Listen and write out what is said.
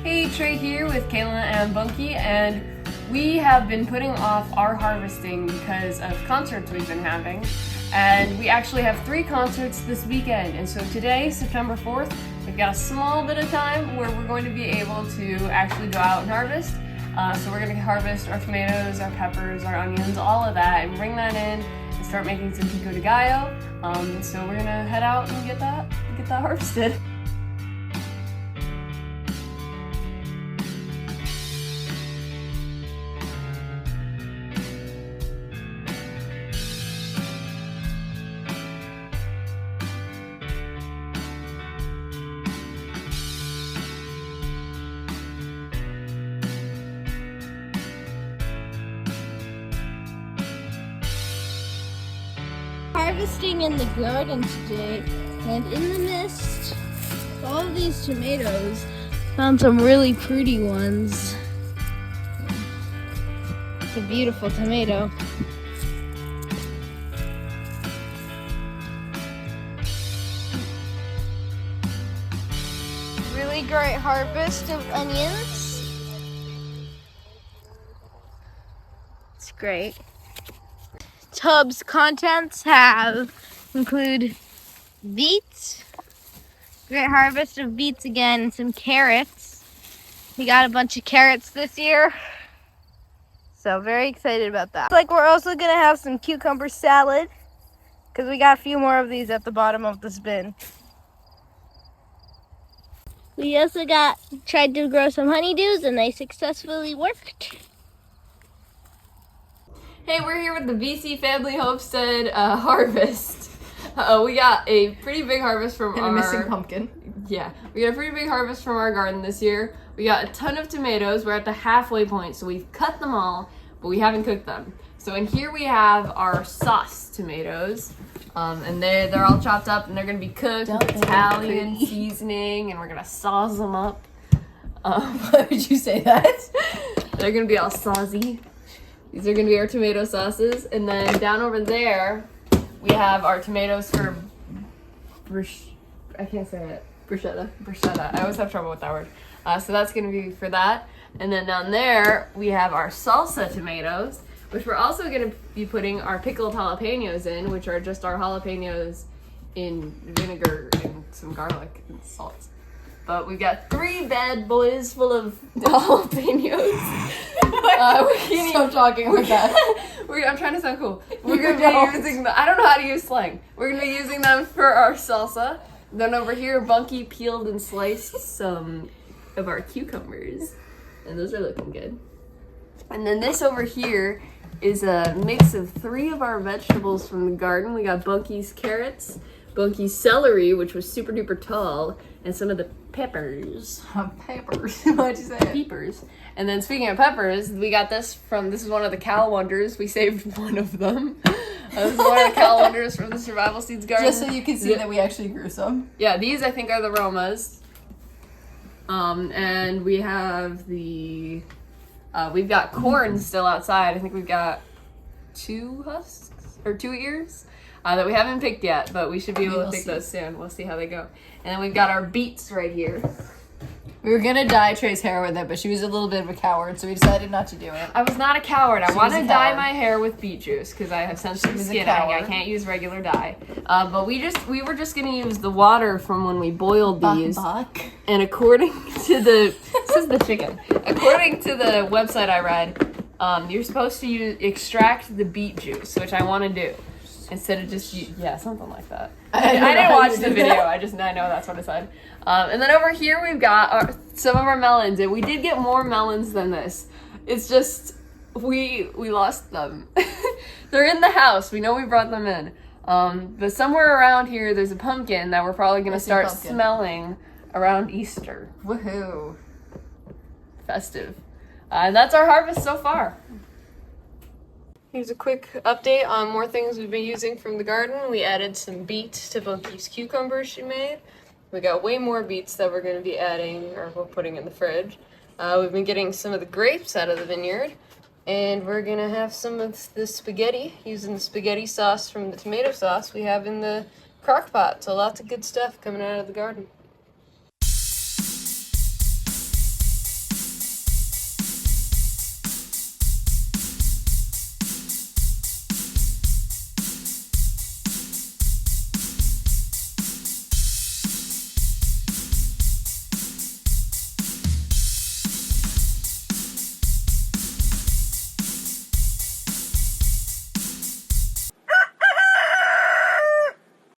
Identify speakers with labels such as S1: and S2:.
S1: Hey, Trey here with Kayla and Bunkie, and we have been putting off our harvesting because of concerts we've been having. And we actually have 3 concerts this weekend, and so today, September 4th, we've got a small bit of time where we're going to be able to actually go out and harvest. So we're going to harvest our tomatoes, our peppers, our onions, all of that, and bring that in and start making some pico de gallo. So we're going to head out and get that harvested.
S2: Harvesting in the garden today, and in the midst of all of these tomatoes, found some really pretty ones. It's a beautiful tomato. Really great harvest of onions. It's great. Tub's contents include beets, great harvest of beets again, and some carrots. We got a bunch of carrots this year, so very excited about that. Looks like we're also gonna have some cucumber salad because we got a few more of these at the bottom of this bin. We also tried to grow some honeydews, and they successfully worked.
S1: Hey, we're here with the VC Family Homestead harvest. We got a pretty big harvest from
S3: a missing pumpkin.
S1: Yeah, we got a pretty big harvest from our garden this year. We got a ton of tomatoes. We're at the halfway point, so we've cut them all, but we haven't cooked them. So in here we have our sauce tomatoes, and they're all chopped up, and they're gonna be cooked with Italian seasoning, and we're gonna sauce them up.
S3: Why would you say that?
S1: They're gonna be all saucy. These are going to be our tomato sauces. And then down over there, we have our tomatoes for I can't say it.
S3: Bruschetta.
S1: Bruschetta. I always have trouble with that word. So that's going to be for that. And then down there, we have our salsa tomatoes, which we're also going to be putting our pickled jalapenos in, which are just our jalapenos in vinegar and some garlic and salt. But we've got 3 bad boys full of jalapenos.
S3: Stop talking with that.
S1: I'm trying to sound cool. We're going to be using I don't know how to use slang. We're going to be using them for our salsa. Then over here, Bunkie peeled and sliced some of our cucumbers. And those are looking good. And then this over here is a mix of 3 of our vegetables from the garden. We got Bunkie's carrots, Bunkie's celery, which was super duper tall, and some of the peppers.
S3: Peppers. Why'd you say it?
S1: Peppers. And then speaking of peppers, we got this is one of the Cal Wonders. We saved one of them. This is one of the Cal Wonders from the Survival Seeds garden.
S3: Just so you can see that we actually grew some.
S1: Yeah, these I think are the Romas. And we have we've got corn still outside. I think we've got 2 husks or 2 ears that we haven't picked yet, but we should be able to pick those soon. We'll see how they go. And then we've got our beets right here.
S3: We were gonna dye Trey's hair with it, but she was a little bit of a coward, so we decided not to do it.
S1: I was not a coward. I want to dye my hair with beet juice because I have sensitive skin. I can't use regular dye. But we were just gonna use the water from when we boiled these. And according to this is the chicken. According to the website I read, you're supposed to extract the beet juice, which I want to do. Instead of just, something like that. I didn't watch the video, I know that's what it said. And then over here we've got some of our melons, and we did get more melons than this. It's just, we lost them. They're in the house, we know we brought them in. But somewhere around here there's a pumpkin that we're probably going to start smelling around Easter.
S3: Woohoo.
S1: Festive. And that's our harvest so far. Here's a quick update on more things we've been using from the garden. We added some beets to Bunkie's cucumbers she made. We got way more beets that we're going to be adding, or we're putting in the fridge. We've been getting some of the grapes out of the vineyard. And we're going to have some of the spaghetti, using the spaghetti sauce from the tomato sauce we have in the crock pot. So lots of good stuff coming out of the garden.